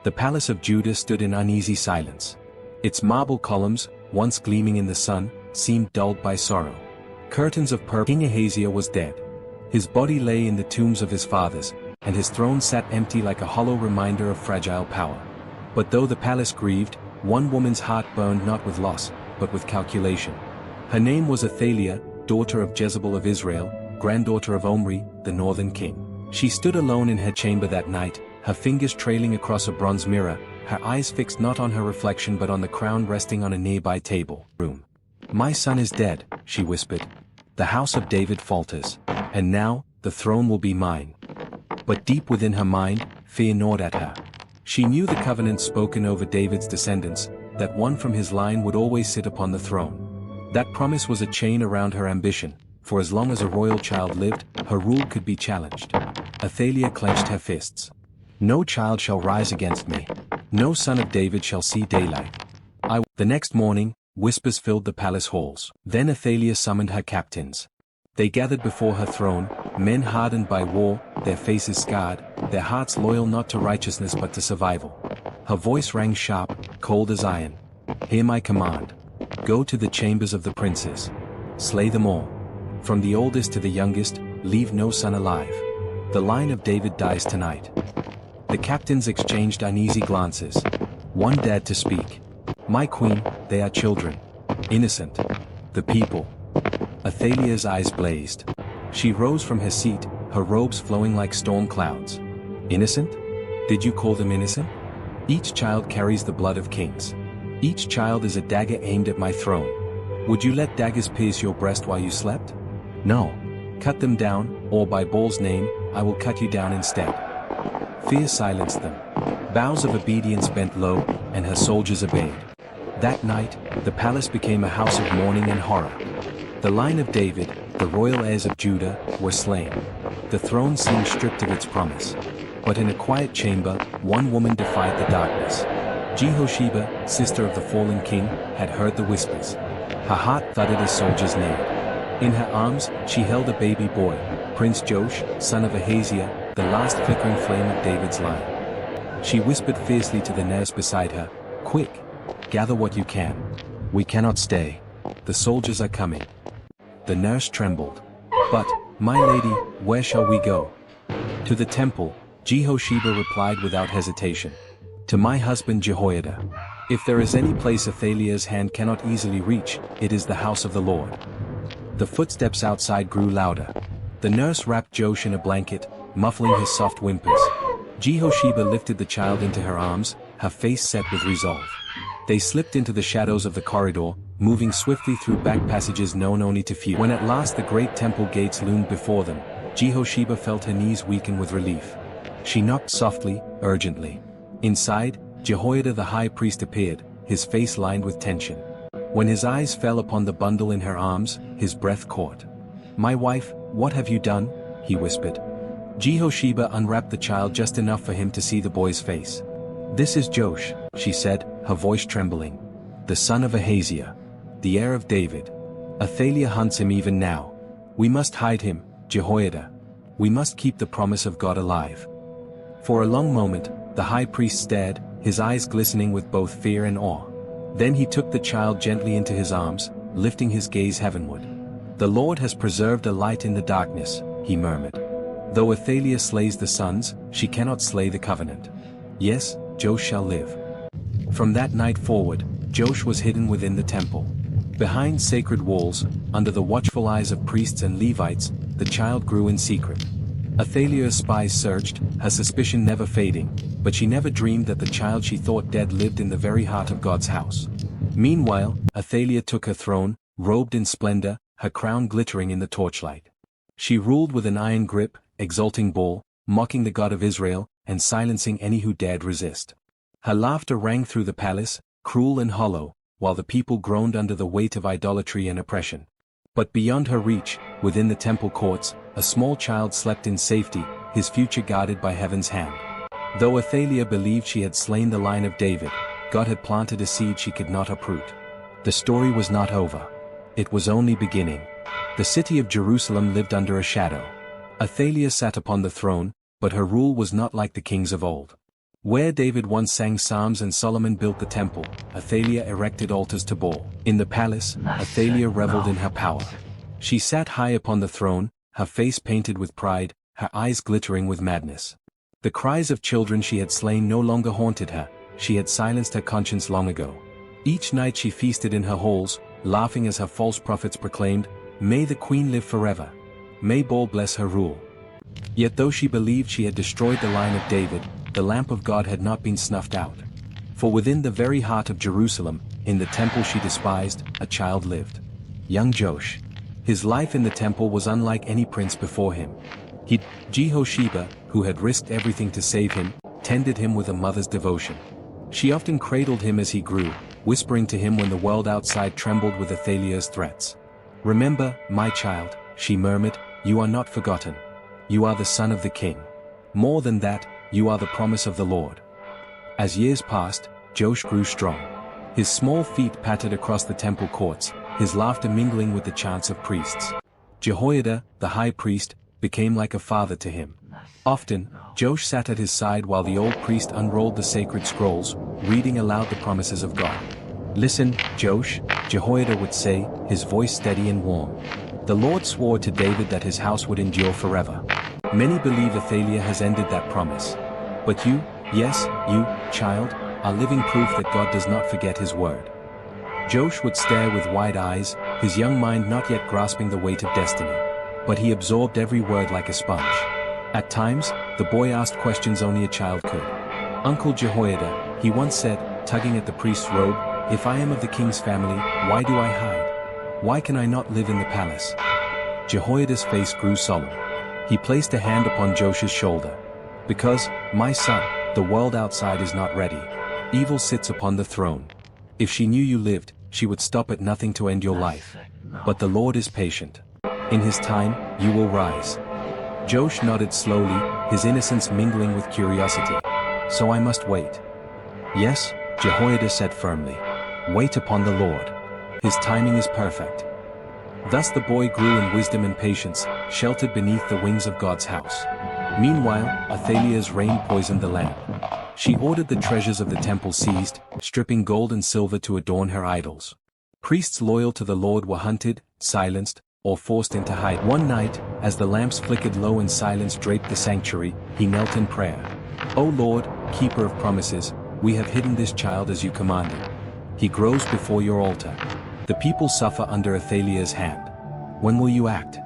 The palace of Judah stood in uneasy silence. Its marble columns, once gleaming in the sun, seemed dulled by sorrow. Curtains of purple. King Ahaziah was dead. His body lay in the tombs of his fathers, and his throne sat empty like a hollow reminder of fragile power. But though the palace grieved, one woman's heart burned not with loss, but with calculation. Her name was Athaliah, daughter of Jezebel of Israel, granddaughter of Omri, the northern king. She stood alone in her chamber that night, her fingers trailing across a bronze mirror, her eyes fixed not on her reflection but on the crown resting on a nearby table. "My son is dead," she whispered. "The house of David falters. And now, the throne will be mine." But deep within her mind, fear gnawed at her. She knew the covenant spoken over David's descendants, that one from his line would always sit upon the throne. That promise was a chain around her ambition, for as long as a royal child lived, her rule could be challenged. Athaliah clenched her fists. "No child shall rise against me. No son of David shall see daylight." The next morning, whispers filled the palace halls. Then Athaliah summoned her captains. They gathered before her throne, men hardened by war, their faces scarred, their hearts loyal not to righteousness but to survival. Her voice rang sharp, cold as iron. "Hear my command. Go to the chambers of the princes. Slay them all. From the oldest to the youngest, leave no son alive. The line of David dies tonight." The captains exchanged uneasy glances. One dared to speak. "My queen, they are children. Innocent. The people." Athaliah's eyes blazed. She rose from her seat, her robes flowing like storm clouds. "Innocent? Did you call them innocent? Each child carries the blood of kings. Each child is a dagger aimed at my throne. Would you let daggers pierce your breast while you slept? No. Cut them down, or by Baal's name, I will cut you down instead." Fear silenced them. Bows of obedience bent low, and her soldiers obeyed. That night, the palace became a house of mourning and horror. The line of David, the royal heirs of Judah, were slain. The throne seemed stripped of its promise. But in a quiet chamber, one woman defied the darkness. Jehosheba, sister of the fallen king, had heard the whispers. Her heart thudded as soldiers neared. In her arms, she held a baby boy, Prince Joash, son of Ahaziah, the last flickering flame of David's line. She whispered fiercely to the nurse beside her, "Quick! Gather what you can. We cannot stay. The soldiers are coming." The nurse trembled. "But, my lady, where shall we go?" "To the temple," Jehosheba replied without hesitation. "To my husband Jehoiada. If there is any place Athaliah's hand cannot easily reach, it is the house of the Lord." The footsteps outside grew louder. The nurse wrapped Joash in a blanket, muffling his soft whimpers. Jehosheba lifted the child into her arms, her face set with resolve. They slipped into the shadows of the corridor, moving swiftly through back passages known only to few. When at last the great temple gates loomed before them, Jehosheba felt her knees weaken with relief. She knocked softly, urgently. Inside, Jehoiada the high priest appeared, his face lined with tension. When his eyes fell upon the bundle in her arms, his breath caught. "My wife, what have you done?" he whispered. Jehosheba unwrapped the child just enough for him to see the boy's face. "This is Joash," she said, her voice trembling. "The son of Ahaziah. The heir of David. Athaliah hunts him even now. We must hide him, Jehoiada. We must keep the promise of God alive." For a long moment, the high priest stared, his eyes glistening with both fear and awe. Then he took the child gently into his arms, lifting his gaze heavenward. "The Lord has preserved a light in the darkness," he murmured. "Though Athaliah slays the sons, she cannot slay the covenant. Yes, Joash shall live." From that night forward, Joash was hidden within the temple. Behind sacred walls, under the watchful eyes of priests and Levites, the child grew in secret. Athaliah's spies searched, her suspicion never fading, but she never dreamed that the child she thought dead lived in the very heart of God's house. Meanwhile, Athaliah took her throne, robed in splendor, her crown glittering in the torchlight. She ruled with an iron grip, exalting Baal, mocking the God of Israel, and silencing any who dared resist. Her laughter rang through the palace, cruel and hollow, while the people groaned under the weight of idolatry and oppression. But beyond her reach, within the temple courts, a small child slept in safety, his future guarded by heaven's hand. Though Athaliah believed she had slain the line of David, God had planted a seed she could not uproot. The story was not over. It was only beginning. The city of Jerusalem lived under a shadow. Athaliah sat upon the throne, but her rule was not like the kings of old. Where David once sang psalms and Solomon built the temple, Athaliah erected altars to Baal. In the palace, Athaliah reveled in her power. She sat high upon the throne, her face painted with pride, her eyes glittering with madness. The cries of children she had slain no longer haunted her, she had silenced her conscience long ago. Each night she feasted in her halls, laughing as her false prophets proclaimed, "May the queen live forever. May Baal bless her rule." Yet though she believed she had destroyed the line of David, the lamp of God had not been snuffed out. For within the very heart of Jerusalem, in the temple she despised, a child lived. Young Joash. His life in the temple was unlike any prince before him. Jehosheba, who had risked everything to save him, tended him with a mother's devotion. She often cradled him as he grew, whispering to him when the world outside trembled with Athaliah's threats. "Remember, my child," she murmured, "you are not forgotten. You are the son of the king. More than that, you are the promise of the Lord." As years passed, Joash grew strong. His small feet pattered across the temple courts, his laughter mingling with the chants of priests. Jehoiada, the high priest, became like a father to him. Often, Joash sat at his side while the old priest unrolled the sacred scrolls, reading aloud the promises of God. "Listen, Joash," Jehoiada would say, his voice steady and warm. "The Lord swore to David that his house would endure forever. Many believe Athaliah has ended that promise. But you, yes, you, child, are living proof that God does not forget his word." Joash would stare with wide eyes, his young mind not yet grasping the weight of destiny. But he absorbed every word like a sponge. At times, the boy asked questions only a child could. "Uncle Jehoiada," he once said, tugging at the priest's robe, "if I am of the king's family, why do I hide? Why can I not live in the palace?" Jehoiada's face grew solemn. He placed a hand upon Joash's shoulder. "Because, my son, the world outside is not ready. Evil sits upon the throne. If she knew you lived, she would stop at nothing to end your life. But the Lord is patient. In his time, you will rise." Joash nodded slowly, his innocence mingling with curiosity. "So I must wait." "Yes," Jehoiada said firmly. "Wait upon the Lord. His timing is perfect." Thus the boy grew in wisdom and patience, sheltered beneath the wings of God's house. Meanwhile, Athaliah's reign poisoned the lamp. She ordered the treasures of the temple seized, stripping gold and silver to adorn her idols. Priests loyal to the Lord were hunted, silenced, or forced into hiding. One night, as the lamps flickered low and silence draped the sanctuary, he knelt in prayer. "O Lord, keeper of promises, we have hidden this child as you commanded. He grows before your altar. The people suffer under Athaliah's hand. When will you act?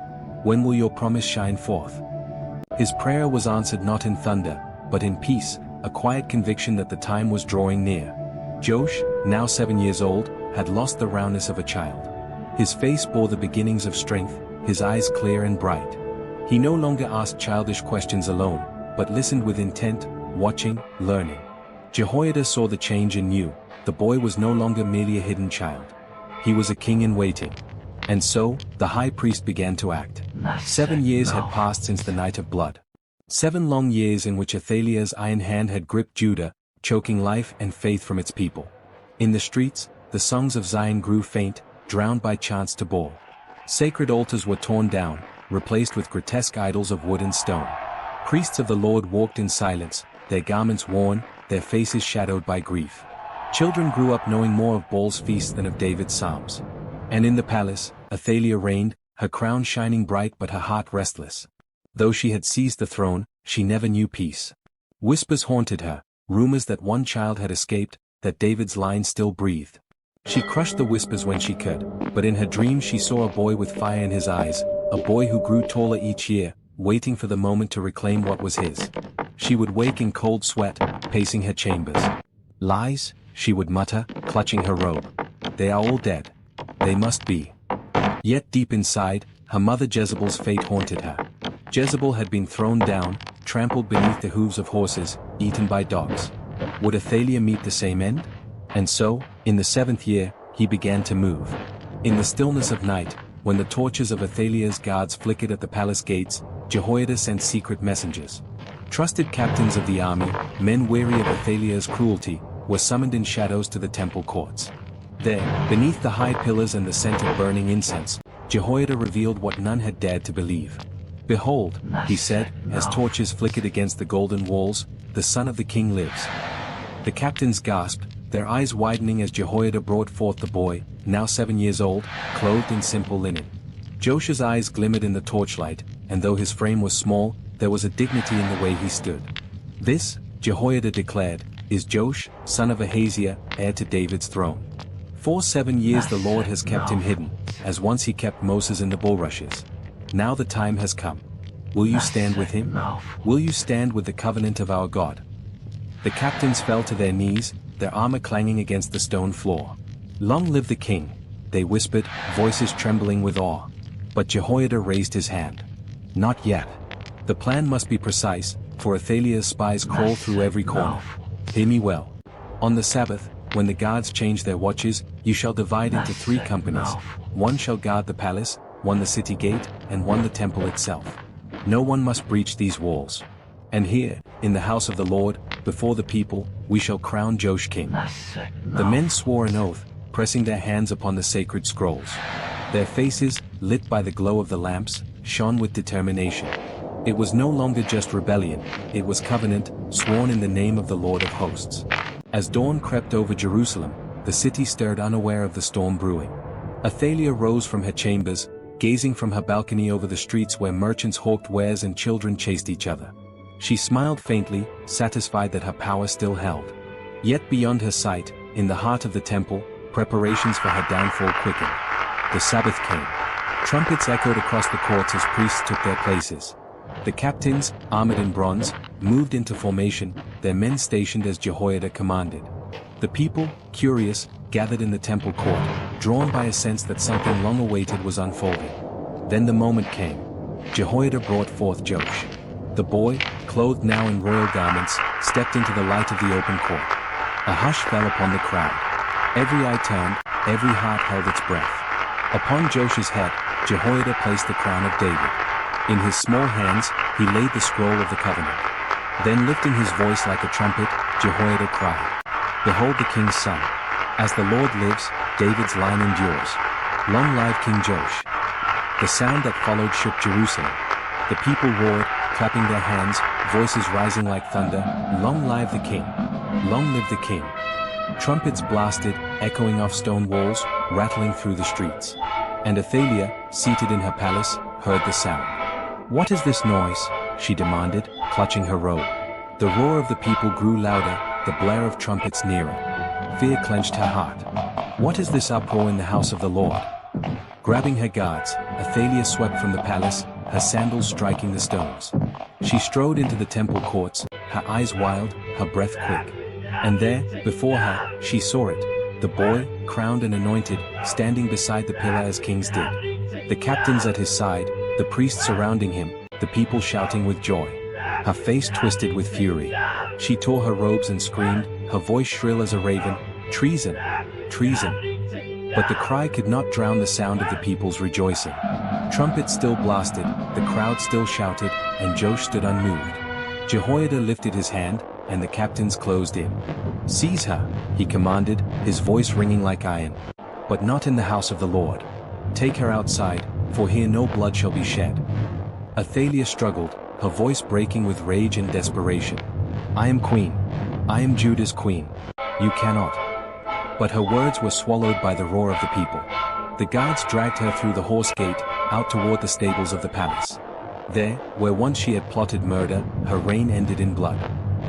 When will your promise shine forth?" His prayer was answered not in thunder, but in peace, a quiet conviction that the time was drawing near. Joash, now 7 years old, had lost the roundness of a child. His face bore the beginnings of strength, his eyes clear and bright. He no longer asked childish questions alone, but listened with intent, watching, learning. Jehoiada saw the change and knew, the boy was no longer merely a hidden child. He was a king in waiting. And so, the high priest began to act. 7 years had passed since the night of blood. 7 long years in which Athaliah's iron hand had gripped Judah, choking life and faith from its people. In the streets, the songs of Zion grew faint, drowned by chants to Baal. Sacred altars were torn down, replaced with grotesque idols of wood and stone. Priests of the Lord walked in silence, their garments worn, their faces shadowed by grief. Children grew up knowing more of Baal's feasts than of David's psalms. And in the palace, Athaliah reigned, her crown shining bright but her heart restless. Though she had seized the throne, she never knew peace. Whispers haunted her, rumors that one child had escaped, that David's line still breathed. She crushed the whispers when she could, but in her dreams she saw a boy with fire in his eyes, a boy who grew taller each year, waiting for the moment to reclaim what was his. She would wake in cold sweat, pacing her chambers. "Lies," she would mutter, clutching her robe. "They are all dead. They must be." Yet deep inside, her mother Jezebel's fate haunted her. Jezebel had been thrown down, trampled beneath the hooves of horses, eaten by dogs. Would Athaliah meet the same end? And so, in the 7th year, he began to move. In the stillness of night, when the torches of Athaliah's guards flickered at the palace gates, Jehoiada sent secret messengers. Trusted captains of the army, men weary of Athaliah's cruelty, were summoned in shadows to the temple courts. There, beneath the high pillars and the scent of burning incense, Jehoiada revealed what none had dared to believe. "Behold," he said, as torches flickered against the golden walls, the son of the king lives." The captains gasped, their eyes widening as Jehoiada brought forth the boy, now 7 years old, clothed in simple linen. Joash's eyes glimmered in the torchlight, and though his frame was small, there was a dignity in the way he stood. "This," Jehoiada declared, "is Joash, son of Ahaziah, heir to David's throne. For 7 years the Lord has kept him hidden, as once he kept Moses in the bulrushes. Now the time has come. Will you stand with him? Will you stand with the covenant of our God?" The captains fell to their knees, their armor clanging against the stone floor. "Long live the king," they whispered, voices trembling with awe. But Jehoiada raised his hand. "Not yet. The plan must be precise, for Athaliah's spies crawl through every corner. Hear me well. On the Sabbath, when the guards change their watches, you shall divide into 3 companies. One shall guard the palace, one the city gate, and one the temple itself. No one must breach these walls. And here, in the house of the Lord, before the people, we shall crown Joash king." The men swore an oath, pressing their hands upon the sacred scrolls. Their faces, lit by the glow of the lamps, shone with determination. It was no longer just rebellion, it was covenant, sworn in the name of the Lord of hosts. As dawn crept over Jerusalem, the city stirred unaware of the storm brewing. Athaliah rose from her chambers, gazing from her balcony over the streets where merchants hawked wares and children chased each other. She smiled faintly, satisfied that her power still held. Yet beyond her sight, in the heart of the temple, preparations for her downfall quickened. The Sabbath came. Trumpets echoed across the courts as priests took their places. The captains, armored in bronze, moved into formation, their men stationed as Jehoiada commanded. The people, curious, gathered in the temple court, drawn by a sense that something long awaited was unfolding. Then the moment came. Jehoiada brought forth Joash. The boy, clothed now in royal garments, stepped into the light of the open court. A hush fell upon the crowd. Every eye turned, every heart held its breath. Upon Joash's head, Jehoiada placed the crown of David. In his small hands, he laid the scroll of the covenant. Then lifting his voice like a trumpet, Jehoiada cried, "Behold the king's son. As the Lord lives, David's line endures. Long live King Joash." The sound that followed shook Jerusalem. The people roared, clapping their hands, voices rising like thunder, "Long live the king! Long live the king!" Trumpets blasted, echoing off stone walls, rattling through the streets. And Athaliah, seated in her palace, heard the sound. "What is this noise?" she demanded, clutching her robe. The roar of the people grew louder, the blare of trumpets nearer. Fear clenched her heart. "What is this uproar in the house of the Lord?" Grabbing her guards, Athaliah swept from the palace, her sandals striking the stones. She strode into the temple courts, her eyes wild, her breath quick. And there, before her, she saw it, the boy, crowned and anointed, standing beside the pillar as kings did. The captains at his side, the priests surrounding him, the people shouting with joy. Her face twisted with fury. She tore her robes and screamed, her voice shrill as a raven, "Treason! Treason!" But the cry could not drown the sound of the people's rejoicing. Trumpets still blasted, the crowd still shouted, and Joash stood unmoved. Jehoiada lifted his hand, and the captains closed in. "Seize her," he commanded, his voice ringing like iron. "But not in the house of the Lord. Take her outside, for here no blood shall be shed." Athaliah struggled, her voice breaking with rage and desperation. "I am queen. I am Judah's queen. You cannot." But her words were swallowed by the roar of the people. The guards dragged her through the horse gate, out toward the stables of the palace. There, where once she had plotted murder, her reign ended in blood.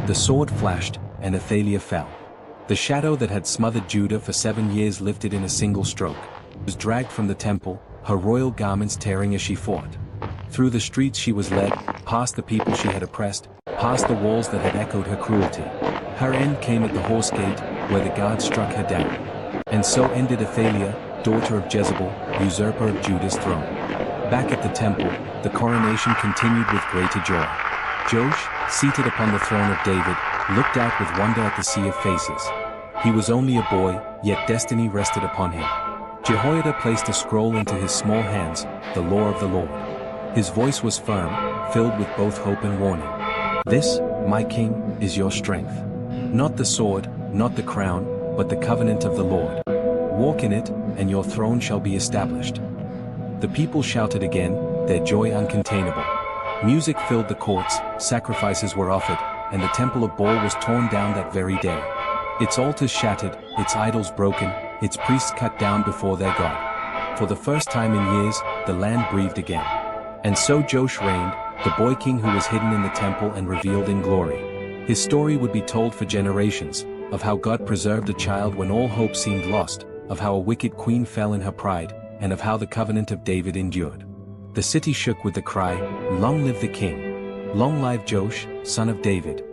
The sword flashed, and Athaliah fell. The shadow that had smothered Judah for 7 years lifted in a single stroke. She was dragged from the temple, her royal garments tearing as she fought. Through the streets she was led, past the people she had oppressed, past the walls that had echoed her cruelty. Her end came at the horse gate, where the guards struck her down. And so ended Athaliah, daughter of Jezebel, usurper of Judah's throne. Back at the temple, the coronation continued with greater joy. Joash, seated upon the throne of David, looked out with wonder at the sea of faces. He was only a boy, yet destiny rested upon him. Jehoiada placed a scroll into his small hands, the law of the Lord. His voice was firm, filled with both hope and warning. "This, my king, is your strength. Not the sword, not the crown, but the covenant of the Lord. Walk in it, and your throne shall be established." The people shouted again, their joy uncontainable. Music filled the courts, sacrifices were offered, and the temple of Baal was torn down that very day. Its altars shattered, its idols broken, its priests cut down before their God. For the first time in years, the land breathed again. And so Joash reigned, the boy king who was hidden in the temple and revealed in glory. His story would be told for generations, of how God preserved a child when all hope seemed lost, of how a wicked queen fell in her pride, and of how the covenant of David endured. The city shook with the cry, "Long live the king! Long live Joash, son of David!"